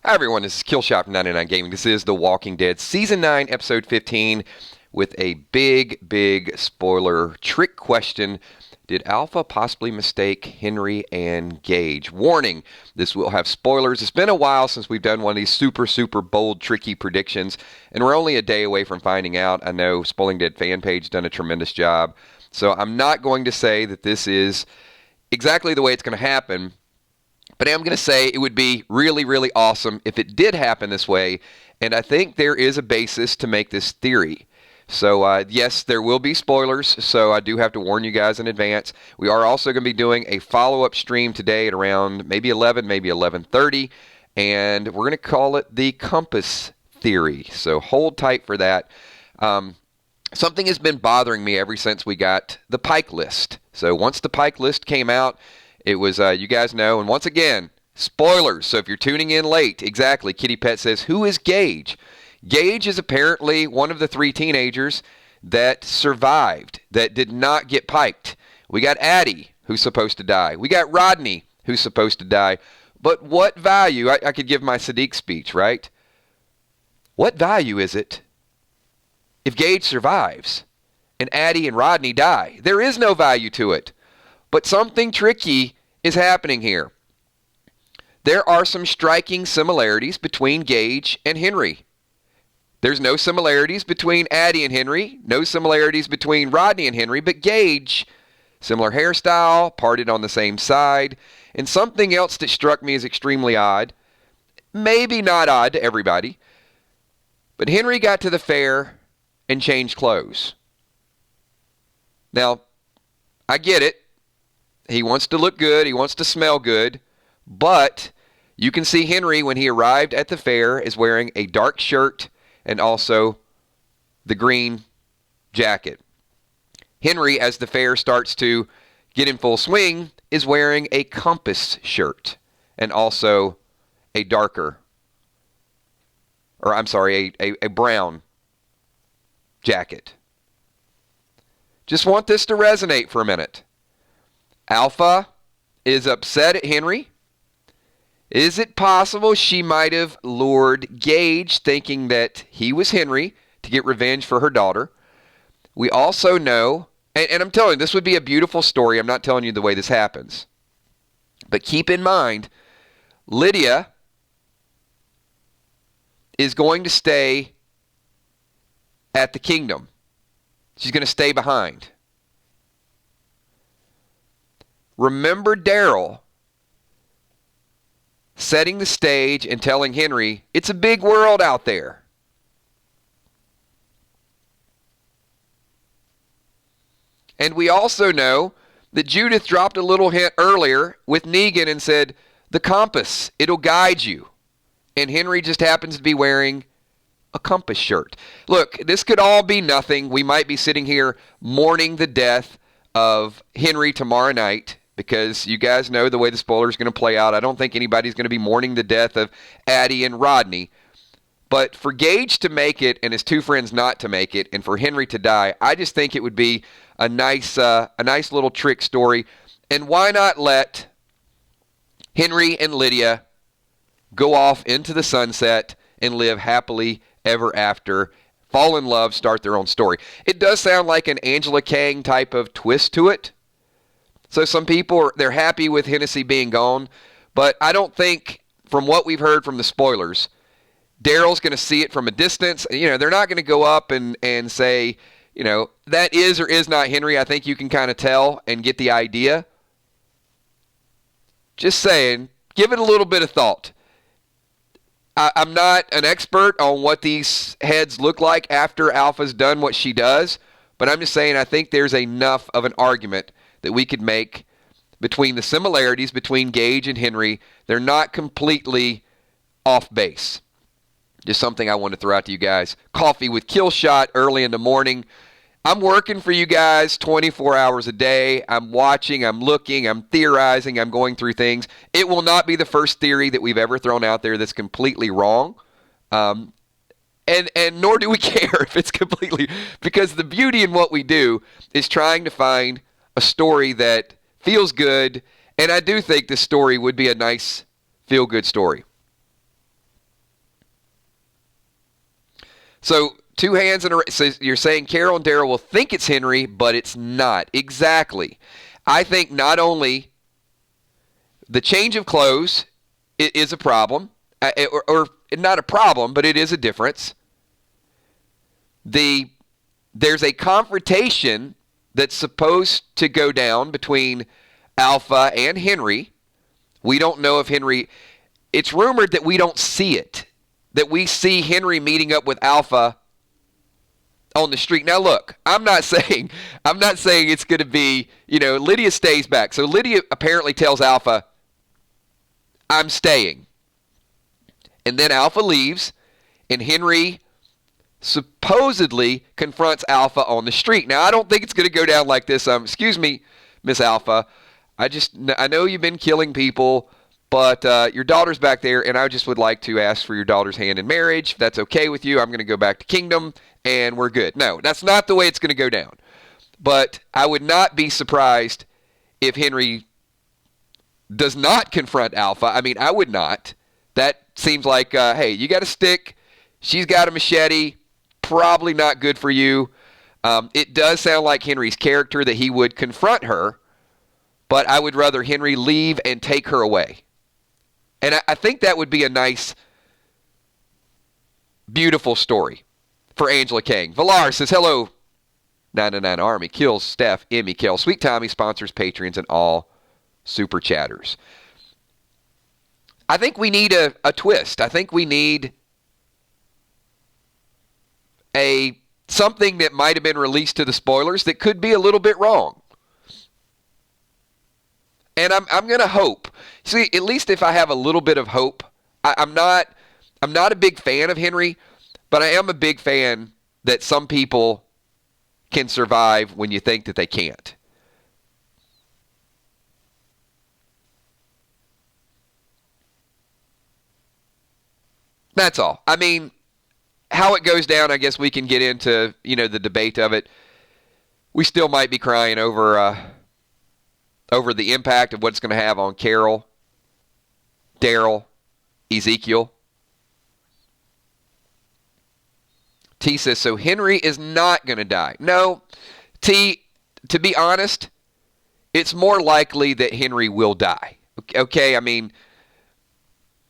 Hi everyone, this is Killshot 99 Gaming. This is The Walking Dead Season 9, Episode 15, with a big spoiler trick question. Did Alpha possibly mistake Henry and Gage? Warning, this will have spoilers. It's been a while since we've done one of these super bold, tricky predictions, and we're only a day away from finding out. I know Spoiling Dead Fanpage done a tremendous job, so I'm not going to say that this is exactly the way it's going to happen, but I'm going to say it would be really awesome if it did happen this way, and I think there is a basis to make this theory. So, yes, there will be spoilers, so I do have to warn you guys in advance. We are also going to be doing a follow-up stream today at around maybe 11, maybe 11:30, and we're going to call it the Compass Theory. So hold tight for that. Something has been bothering me ever since we got the Pike list. So once the Pike list came out, it was, you guys know, and once again, spoilers. So if you're tuning in late, exactly, Kitty Pet says, who is Gage? Gage is apparently one of the 3 teenagers that survived, that did not get piked. We got Addie, who's supposed to die. We got Rodney, who's supposed to die. But what value, I could give my Sadiq speech, right? What value is it if Gage survives and Addie and Rodney die? There is no value to it. But something tricky is happening here. There are some striking similarities between Gage and Henry. There's no similarities between Addie and Henry, no similarities between Rodney and Henry, but Gage, similar hairstyle, parted on the same side, and something else that struck me as extremely odd, maybe not odd to everybody, but Henry got to the fair and changed clothes. Now, I get it. He wants to look good. He wants to smell good. But you can see Henry, when he arrived at the fair, is wearing a dark shirt and also the green jacket. Henry, as the fair starts to get in full swing, is wearing a Compass shirt and also a darker, or I'm sorry, a brown jacket. Just want this to resonate for a minute. Alpha is upset at Henry. Is it possible she might have lured Gage thinking that he was Henry to get revenge for her daughter? We also know, and I'm telling you, this would be a beautiful story. I'm not telling you the way this happens. But keep in mind, Lydia is going to stay at the kingdom. She's going to stay behind. Remember Daryl setting the stage and telling Henry, it's a big world out there. And we also know that Judith dropped a little hint earlier with Negan and said, the compass, it'll guide you. And Henry just happens to be wearing a Compass shirt. Look, this could all be nothing. We might be sitting here mourning the death of Henry tomorrow night, because you guys know the way the spoiler is going to play out. I don't think anybody's going to be mourning the death of Addie and Rodney. But for Gage to make it and his 2 friends not to make it, and for Henry to die, I just think it would be a nice little trick story. And why not let Henry and Lydia go off into the sunset and live happily ever after, fall in love, start their own story? It does sound like an Angela Kang type of twist to it. So some people, they're happy with Hennessy being gone, but I don't think, from what we've heard from the spoilers, Daryl's going to see it from a distance. You know, they're not going to go up and say, you know, that is or is not Henry. I think you can kind of tell and get the idea. Just saying, give it a little bit of thought. I'm not an expert on what these heads look like after Alpha's done what she does, but I'm just saying I think there's enough of an argument that we could make between the similarities between Gage and Henry. They're not completely off base. Just something I want to throw out to you guys. Coffee with Killshot early in the morning. I'm working for you guys 24 hours a day. I'm watching, I'm looking, I'm theorizing, I'm going through things. It will not be the first theory that we've ever thrown out there that's completely wrong. And nor do we care if it's completely, because the beauty in what we do is trying to find a story that feels good, and I do think this story would be a nice feel-good story. So two hands in a race. So you're saying Carol and Daryl will think it's Henry, but it's not. Exactly. I think not only the change of clothes is a problem, or not a problem, but it is a difference. There's a confrontation that's supposed to go down between Alpha and Henry. We don't know if Henry, it's rumored that we don't see it, that we see Henry meeting up with Alpha on the street. Now look, I'm not saying it's going to be, Lydia stays back. So Lydia apparently tells Alpha, I'm staying. And then Alpha leaves, and Henry supposedly confronts Alpha on the street. Now, I don't think it's going to go down like this. Excuse me, Miss Alpha. I know you've been killing people, but your daughter's back there, and I just would like to ask for your daughter's hand in marriage. If that's okay with you, I'm going to go back to Kingdom, and we're good. No, that's not the way it's going to go down. But I would not be surprised if Henry does not confront Alpha. I mean, I would not. That seems like, hey, you got a stick. She's got a machete. Probably not good for you. It does sound like Henry's character that he would confront her, but I would rather Henry leave and take her away. And I think that would be a nice, beautiful story for Angela Kang. Valar says, hello, 999 Army. Kills Steph, Emmy, Kel. Sweet Tommy sponsors Patreons and all super chatters. I think we need a twist. I think we need something that might have been released to the spoilers that could be a little bit wrong. And I'm going to hope. See, at least if I have a little bit of hope, I'm not a big fan of Henry, but I am a big fan that some people can survive when you think that they can't. That's all. I mean, how it goes down, I guess we can get into, the debate of it. We still might be crying over the impact of what it's going to have on Carol, Daryl, Ezekiel. T says, so Henry is not going to die. No, T, to be honest, it's more likely that Henry will die. Okay, I mean,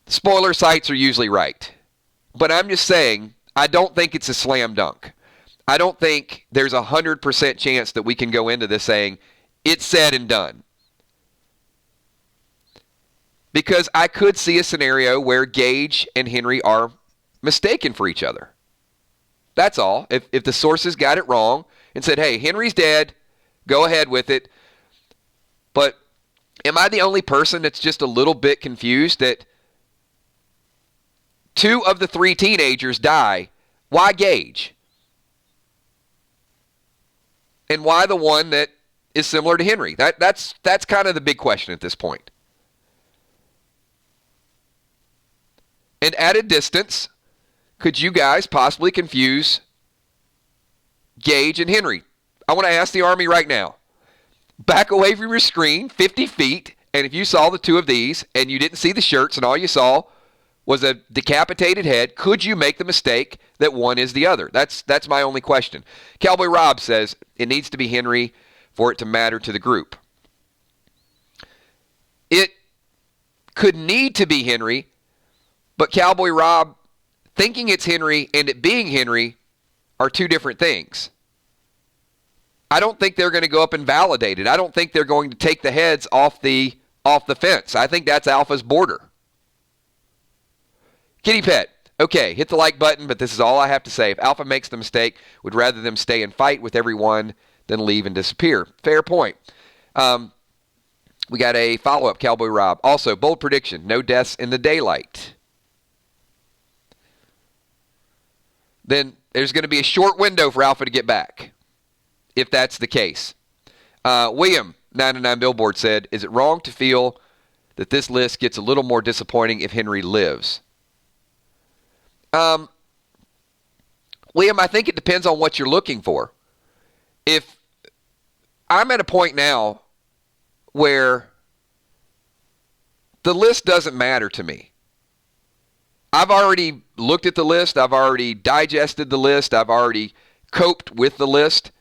spoiler sites are usually right. But I'm just saying, I don't think it's a slam dunk. I don't think there's 100% chance that we can go into this saying, it's said and done. Because I could see a scenario where Gage and Henry are mistaken for each other. That's all. If the sources got it wrong and said, hey, Henry's dead, go ahead with it. But am I the only person that's just a little bit confused that 2 of the 3 teenagers die? Why Gage? And why the one that is similar to Henry? That's kind of the big question at this point. And at a distance, could you guys possibly confuse Gage and Henry? I want to ask the Army right now. Back away from your screen 50 feet, and if you saw the 2 of these and you didn't see the shirts and all you saw was a decapitated head, could you make the mistake that one is the other? That's my only question. Cowboy Rob says it needs to be Henry for it to matter to the group. It could need to be Henry, but Cowboy Rob, thinking it's Henry and it being Henry are 2 different things. I don't think they're going to go up and validate it. I don't think they're going to take the heads off the fence. I think that's Alpha's border. Kitty Pet, okay, hit the like button, but this is all I have to say. If Alpha makes the mistake, would rather them stay and fight with everyone than leave and disappear. Fair point. We got a follow-up, Cowboy Rob. Also, bold prediction, no deaths in the daylight. Then there's going to be a short window for Alpha to get back, if that's the case. William, 99 Billboard, said, is it wrong to feel that this list gets a little more disappointing if Henry lives? William, I think it depends on what you're looking for. If I'm at a point now where the list doesn't matter to me. I've already looked at the list. I've already digested the list. I've already coped with the list.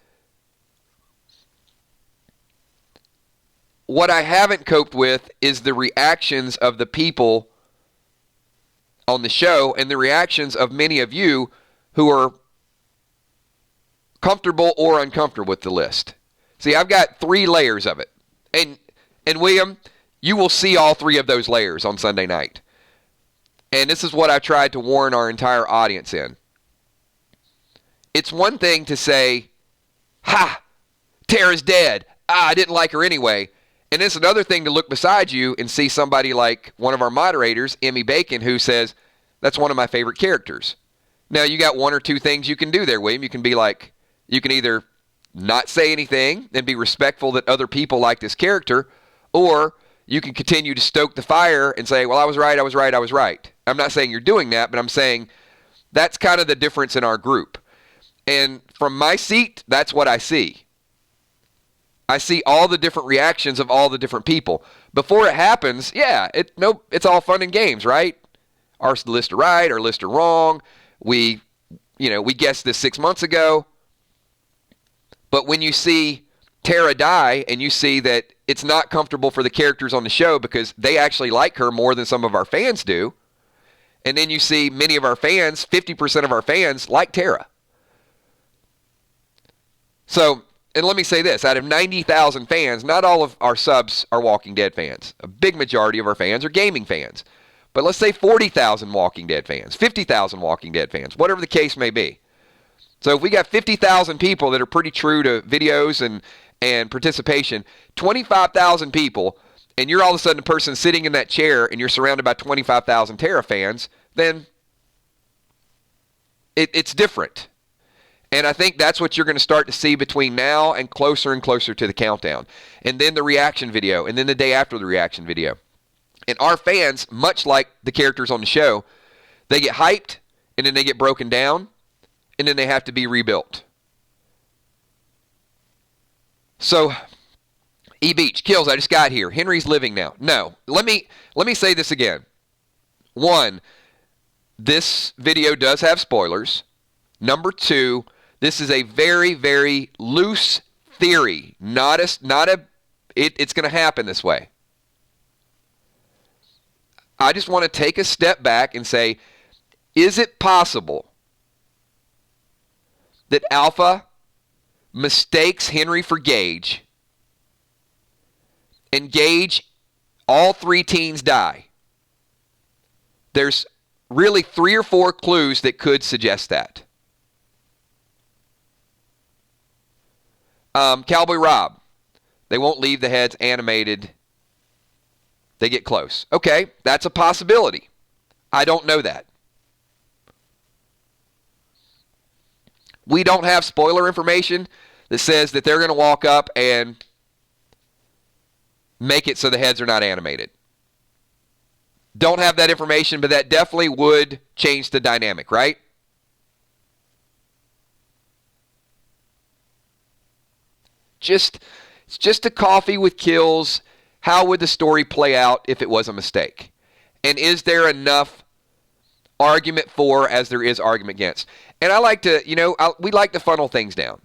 What I haven't coped with is the reactions of the people on the show and the reactions of many of you who are comfortable or uncomfortable with the list. See, I've got 3 layers of it. And William, you will see all 3 of those layers on Sunday night. And this is what I tried to warn our entire audience in. It's one thing to say, ha, Tara's dead. I didn't like her anyway. And it's another thing to look beside you and see somebody like one of our moderators, Emmy Bacon, who says, that's one of my favorite characters. Now, you got 1 or 2 things you can do there, William. You can be like, you can either not say anything and be respectful that other people like this character, or you can continue to stoke the fire and say, well, I was right, I was right, I was right. I'm not saying you're doing that, but I'm saying that's kind of the difference in our group. And from my seat, that's what I see. I see all the different reactions of all the different people. Before it happens, yeah, it's all fun and games, right? Our list are right, our list are wrong. We guessed this 6 months ago. But when you see Tara die and you see that it's not comfortable for the characters on the show because they actually like her more than some of our fans do, and then you see many of our fans, 50% of our fans, like Tara. So, and let me say this, out of 90,000 fans, not all of our subs are Walking Dead fans. A big majority of our fans are gaming fans. But let's say 40,000 Walking Dead fans, 50,000 Walking Dead fans, whatever the case may be. So if we got 50,000 people that are pretty true to videos and participation, 25,000 people, and you're all of a sudden a person sitting in that chair and you're surrounded by 25,000 Tara fans, then it's different. And I think that's what you're going to start to see between now and closer to the countdown. And then the reaction video, and then the day after the reaction video. And our fans, much like the characters on the show, they get hyped, and then they get broken down, and then they have to be rebuilt. So, E-Beach, Kills, I just got here. Henry's living now. No. Let me say this again. 1, this video does have spoilers. Number 2, this is a very, very loose theory. It's going to happen this way. I just want to take a step back and say, is it possible that Alpha mistakes Henry for Gage, and Gage, all 3 teens die? There's really 3 or 4 clues that could suggest that. Cowboy Rob, they won't leave the heads animated. They get close. Okay, that's a possibility. I don't know that. We don't have spoiler information that says that they're going to walk up and make it so the heads are not animated. Don't have that information, but that definitely would change the dynamic, right? It's just a coffee with Kills. How would the story play out if it was a mistake? And is there enough argument for as there is argument against? And I like to, we like to funnel things down.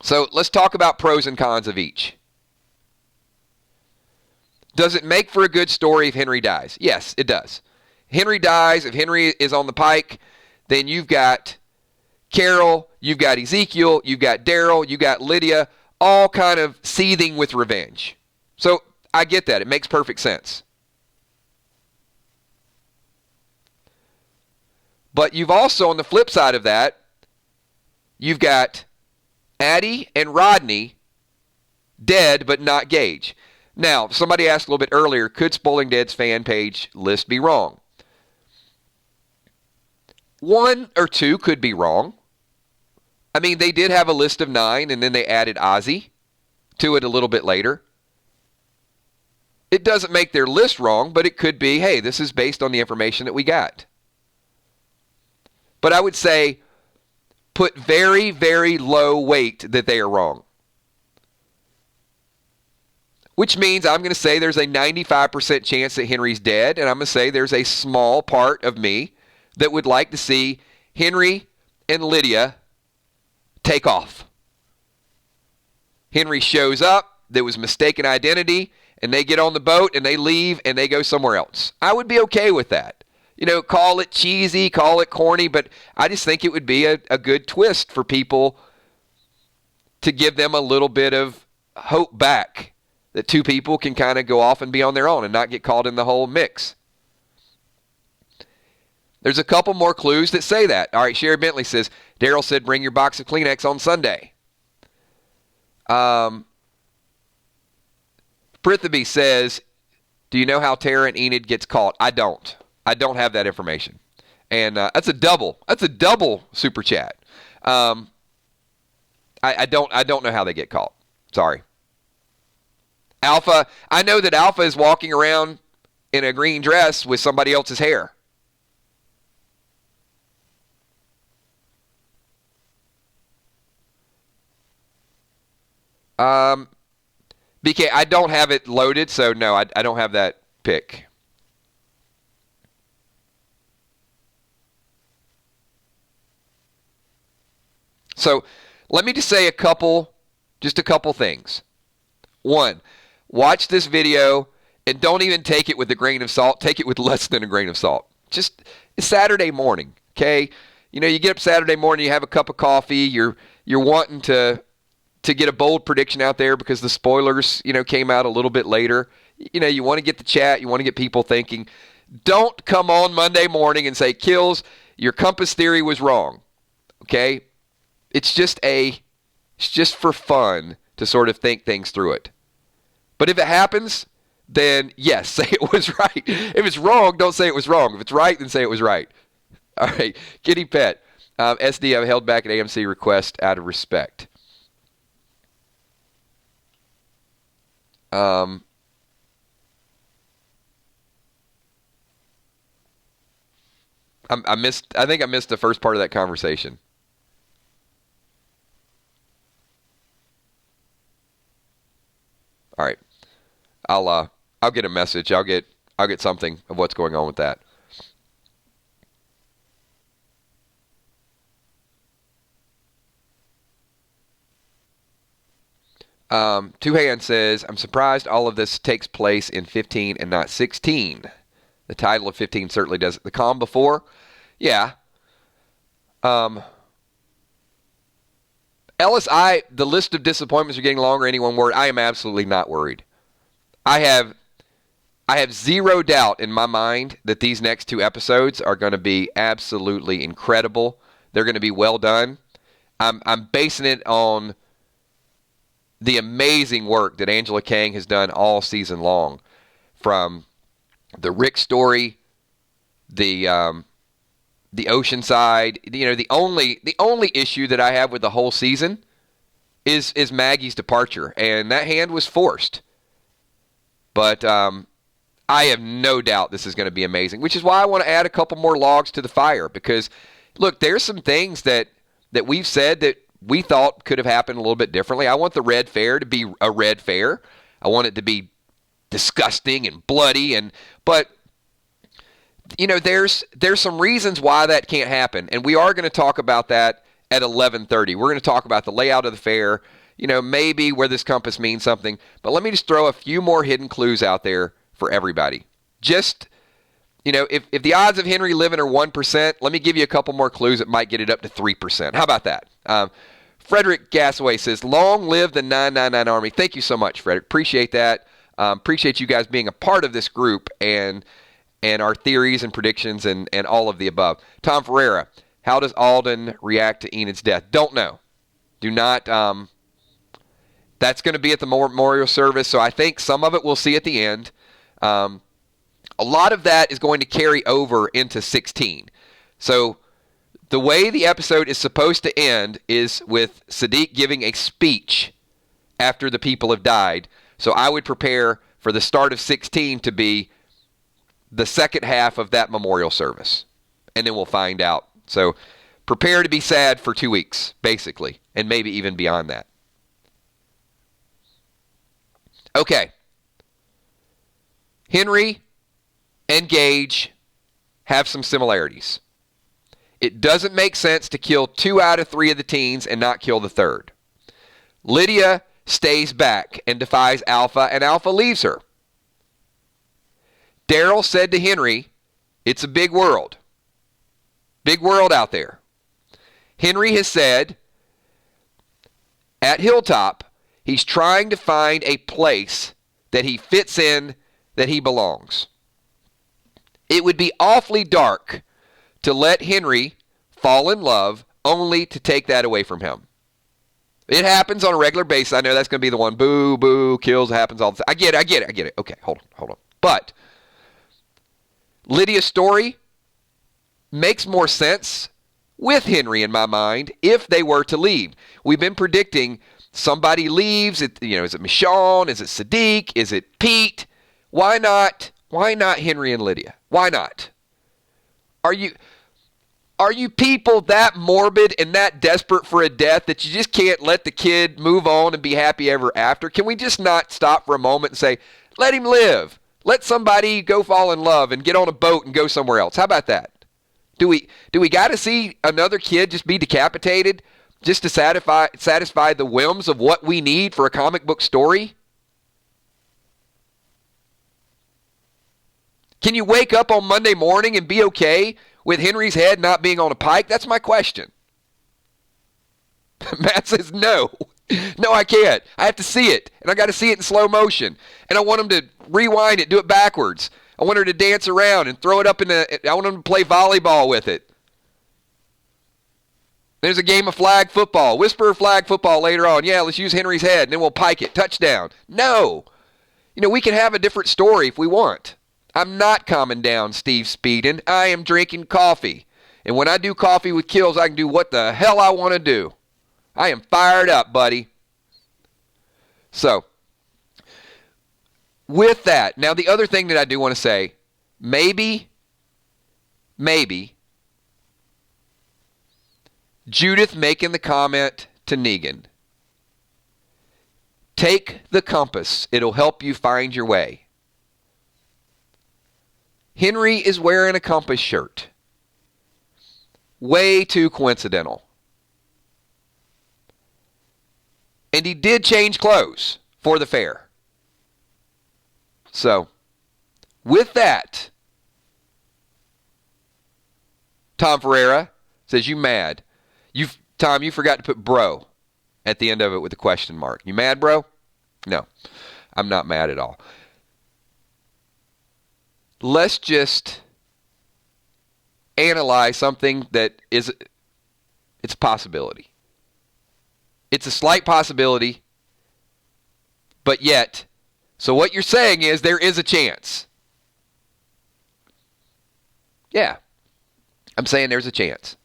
So let's talk about pros and cons of each. Does it make for a good story if Henry dies? Yes, it does. Henry dies. If Henry is on the pike, then you've got Carol, you've got Ezekiel, you've got Daryl, you've got Lydia, all kind of seething with revenge. So I get that. It makes perfect sense. But you've also, on the flip side of that, you've got Addie and Rodney dead, but not Gage. Now, somebody asked a little bit earlier, could Spoiling Dead's fan page list be wrong? 1 or 2 could be wrong. I mean, they did have a list of 9, and then they added Ozzy to it a little bit later. It doesn't make their list wrong, but it could be, hey, this is based on the information that we got. But I would say put very, very low weight that they are wrong. which means I'm going to say there's a 95% chance that Henry's dead, and I'm going to say there's a small part of me that would like to see Henry and Lydia take off. Henry shows up, there was mistaken identity, and they get on the boat and they leave and they go somewhere else. I would be okay with that. Call it cheesy, call it corny, but I just think it would be a good twist for people to give them a little bit of hope back, that two people can kind of go off and be on their own and not get caught in the whole mix. There's a couple more clues that say that. All right, Sherry Bentley says, Daryl said bring your box of Kleenex on Sunday. Pritheby says, do you know how Tara and Enid gets caught? I don't have that information. And that's a double super chat. I don't know how they get caught. Sorry. Alpha, I know that Alpha is walking around in a green dress with somebody else's hair. BK, I don't have it loaded, so no, I don't have that pick. So let me just say a couple things. One, watch this video and don't even take it with a grain of salt. Take it with less than a grain of salt. Just it's Saturday morning, okay? You get up Saturday morning, you have a cup of coffee, you're wanting to get a bold prediction out there because the spoilers, came out a little bit later. You want to get the chat, you want to get people thinking. Don't come on Monday morning and say, Kills, your compass theory was wrong, okay? It's just for fun to sort of think things through it. But if it happens, then yes, say it was right. If it's wrong, don't say it was wrong. If it's right, then say it was right. All right, Kitty Pet. SD, I've held back an AMC request out of respect. I think I missed the first part of that conversation. All right. I'll get a message. I'll get something of what's going on with that. Two Hands says, I'm surprised all of this takes place in 15 and not 16. The title of 15 certainly does it. The calm before? Yeah. Ellis, the list of disappointments are getting longer. Any one word. I am absolutely not worried. I have zero doubt in my mind that these next two episodes are going to be absolutely incredible. They're going to be well done. I'm basing it on the amazing work that Angela Kang has done all season long, from the Rick story, the Oceanside. The only issue that I have with the whole season is Maggie's departure, and that hand was forced. But I have no doubt this is going to be amazing, which is why I want to add a couple more logs to the fire. Because, look, there's some things that we've said that we thought could have happened a little bit differently. I want the Red Fair to be a Red Fair. I want it to be disgusting and bloody, but there's some reasons why that can't happen, and we are going to talk about that at 11:30. We're going to talk about the layout of the fair, maybe where this compass means something. But let me just throw a few more hidden clues out there for everybody. Just, if the odds of Henry living are 1%, let me give you a couple more clues that might get it up to 3%. How about that? Frederick Gasaway says, long live the 999 Army. Thank you so much, Frederick. Appreciate that. Appreciate you guys being a part of this group and our theories and predictions and all of the above. Tom Ferreira, how does Alden react to Enid's death? Don't know. Do not. That's going to be at the memorial service, so I think some of it we'll see at the end. A lot of that is going to carry over into 16. So the way the episode is supposed to end is with Sadiq giving a speech after the people have died. So I would prepare for the start of 16 to be the second half of that memorial service. And then we'll find out. So prepare to be sad for 2 weeks, basically, and maybe even beyond that. Okay, Henry and Gage have some similarities. It doesn't make sense to kill 2 out of 3 of the teens and not kill the third. Lydia stays back and defies Alpha, and Alpha leaves her. Daryl said to Henry, it's a big world. Big world out there. Henry has said at Hilltop, he's trying to find a place that he fits in, that he belongs. It would be awfully dark to let Henry fall in love only to take that away from him. It happens on a regular basis. I know that's going to be the one, boo, boo, kills, happens all the time. I get it. Okay, hold on. But Lydia's story makes more sense with Henry in my mind if they were to leave. We've been predicting somebody leaves. Is it Michonne? Is it Sadiq? Is it Pete? Why not Henry and Lydia? Why not? Are you people that morbid and that desperate for a death that you just can't let the kid move on and be happy ever after? Can we just not stop for a moment and say, let him live? Let somebody go fall in love and get on a boat and go somewhere else. How about that? Do we got to see another kid just be decapitated just to satisfy the whims of what we need for a comic book story? Can you wake up on Monday morning and be okay with Henry's head not being on a pike? That's my question. Matt says no. No, I can't. I have to see it, and I got to see it in slow motion. And I want him to rewind it, do it backwards. I want her to dance around and throw it up I want him to play volleyball with it. There's a game of flag football. Whisper flag football later on. Yeah, let's use Henry's head, and then we'll pike it. Touchdown. No. We can have a different story if we want. I'm not calming down Steve Speedon. I am drinking coffee. And when I do coffee with kills, I can do what the hell I want to do. I am fired up, buddy. So, with that, now the other thing that I do want to say, maybe, Judith making the comment to Negan, take the compass. It'll help you find your way. Henry is wearing a compass shirt. Way too coincidental. And he did change clothes for the fair. So, with that, Tom Ferreira says, you mad. Tom, you forgot to put bro at the end of it with a question mark. You mad, bro? No, I'm not mad at all. Let's just analyze something that it's a possibility. It's a slight possibility, but yet, so what you're saying is there is a chance. Yeah, I'm saying there's a chance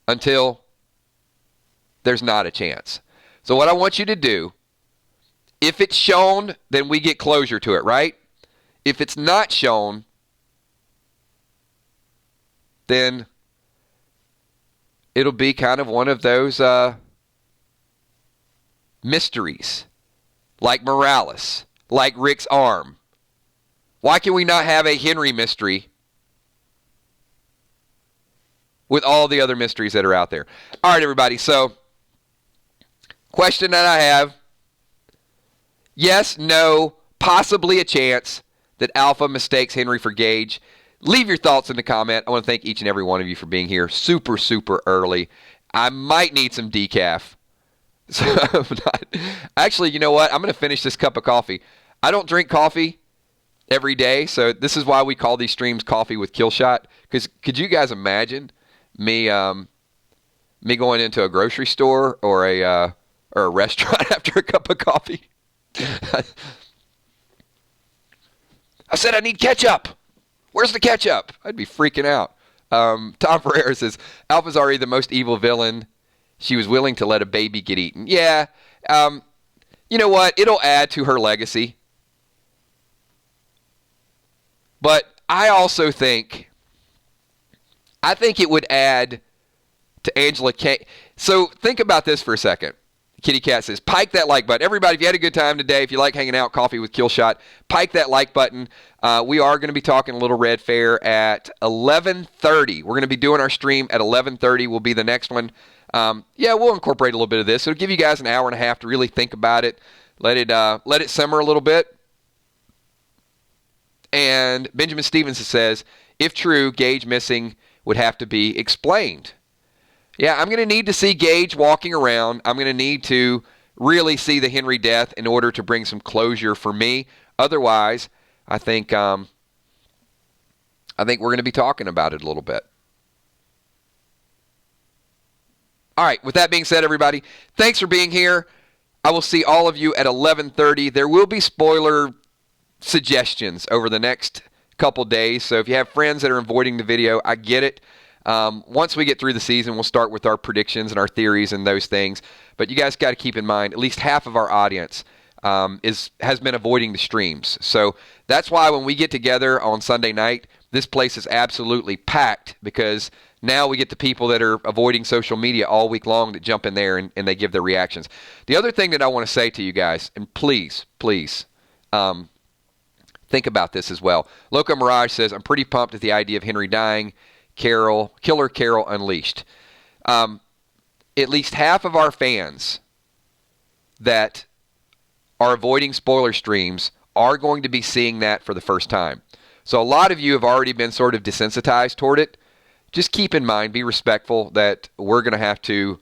until there's not a chance. So what I want you to do, if it's shown, then we get closure to it, right? If it's not shown, then it'll be kind of one of those mysteries, like Morales, like Rick's arm. Why can we not have a Henry mystery with all the other mysteries that are out there? All right, everybody, so question that I have, yes, no, possibly a chance that Alpha mistakes Henry for Gage. Leave your thoughts in the comment. I want to thank each and every one of you for being here super, super early. I might need some decaf. So actually, you know what? I'm going to finish this cup of coffee. I don't drink coffee every day, so this is why we call these streams Coffee with Killshot. Because could you guys imagine me going into a grocery store or a restaurant after a cup of coffee? I said I need ketchup. Where's the ketchup? I'd be freaking out. Tom Ferreira says, Alpha's already the most evil villain. She was willing to let a baby get eaten. Yeah. You know what? It'll add to her legacy. But I also think it would add to Angela Kang. So think about this for a second. Kitty Cat says, pike that like button. Everybody, if you had a good time today, if you like hanging out, coffee with Killshot, pike that like button. We are going to be talking a little Red Fair at 11:30. We're going to be doing our stream at 11:30 will be the next one. We'll incorporate a little bit of this. It'll give you guys an hour and a half to really think about it. Let it simmer a little bit. And Benjamin Stevenson says, if true, Gage missing would have to be explained. Yeah, I'm going to need to see Gage walking around. I'm going to need to really see the Henry death in order to bring some closure for me. Otherwise, I think we're going to be talking about it a little bit. All right, with that being said, everybody, thanks for being here. I will see all of you at 11:30. There will be spoiler suggestions over the next couple days. So if you have friends that are avoiding the video, I get it. Once we get through the season, we'll start with our predictions and our theories and those things. But you guys got to keep in mind, at least half of our audience has been avoiding the streams. So that's why when we get together on Sunday night, this place is absolutely packed, because now we get the people that are avoiding social media all week long that jump in there and they give their reactions. The other thing that I want to say to you guys, and please, think about this as well. Loco Mirage says, I'm pretty pumped at the idea of Henry dying. Killer Carol unleashed. At least half of our fans that are avoiding spoiler streams are going to be seeing that for the first time. So a lot of you have already been sort of desensitized toward it. Just keep in mind, be respectful that we're going to have to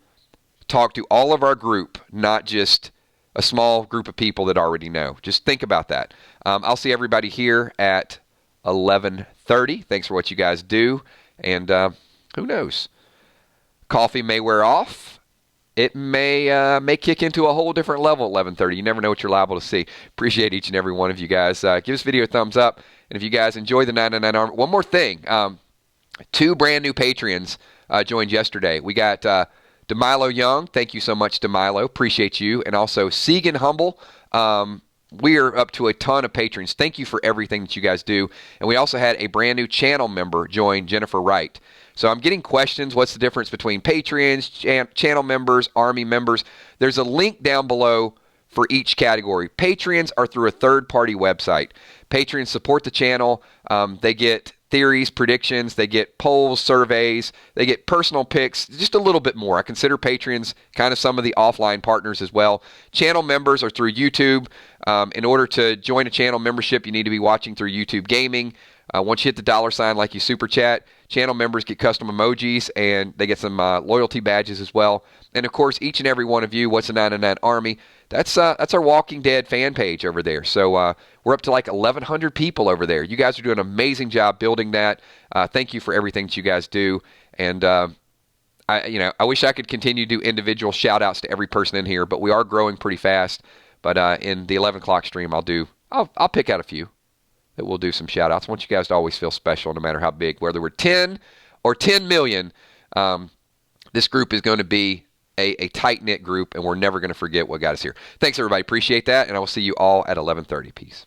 talk to all of our group, not just a small group of people that already know. Just think about that. I'll see everybody here at 11:30. Thanks for what you guys do. And who knows? Coffee may wear off. It may kick into a whole different level at 11:30. You never know what you're liable to see. Appreciate each and every one of you guys. Give this video a thumbs up. And if you guys enjoy the 999 Army, one more thing. 2 brand new Patreons joined yesterday. We got DeMilo Young. Thank you so much, DeMilo. Appreciate you. And also Segan Humble. We are up to a ton of patrons. Thank you for everything that you guys do. And we also had a brand new channel member join, Jennifer Wright. So I'm getting questions. What's the difference between Patreons, channel members, Army members? There's a link down below for each category. Patreons are through a third-party website. Patrons support the channel. They get theories, predictions, they get polls, surveys, they get personal picks, just a little bit more. I consider Patreons kind of some of the offline partners as well. Channel members are through YouTube. In order to join a channel membership, you need to be watching through YouTube Gaming. Once you hit the $sign like you super chat, channel members get custom emojis and they get some loyalty badges as well. And of course, each and every one of you, What's a 999 Army, that's our Walking Dead fan page over there. So we're up to like 1,100 people over there. You guys are doing an amazing job building that. Thank you for everything that you guys do. And I wish I could continue to do individual shout outs to every person in here, but we are growing pretty fast. But in the 11 o'clock stream, I'll pick out a few that we'll do some shout outs. I want you guys to always feel special no matter how big, whether we're 10 or 10 million. This group is going to be a tight-knit group, and we're never going to forget what got us here. Thanks, everybody. Appreciate that, and I will see you all at 11:30. Peace.